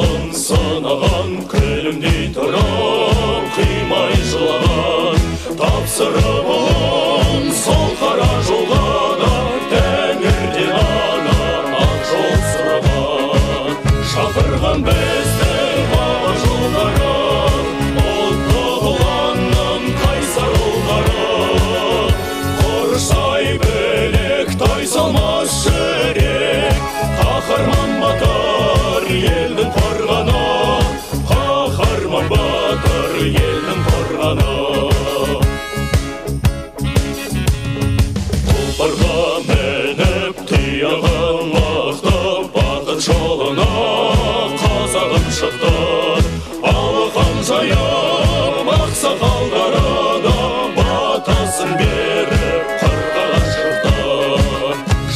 Атын сынаған күлімдей тұрып қимай жылаған тапсырып ұлын сол қара жолға да тәңірден ана ақ жол сұраған шақырған біздің аға жолдары ұлттық ұланның қайсар ұлдары қоршай білек тайсалмас жүрек қаһарман батыр елдің қорғаны қаһарман батыр елдің қорғаны тұлпарға мініп тұяғын лақтып бақыт жолына қазағым шықты алақан жайып ақсақалдары да батасын беріп қырқаға шықты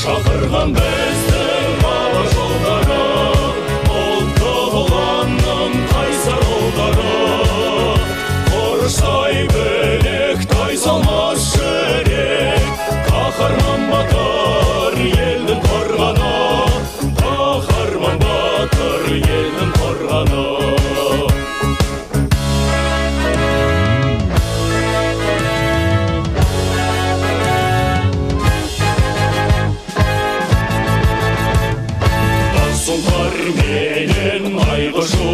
шақырған біздің аға жолдары ұлттық ұланның қайсар ұлдары қоршай білек тайсалмас жүрек қаһарман батыр елдің қорғаны қаһарман батыр елдің қорғаны сұңқар менен айқышу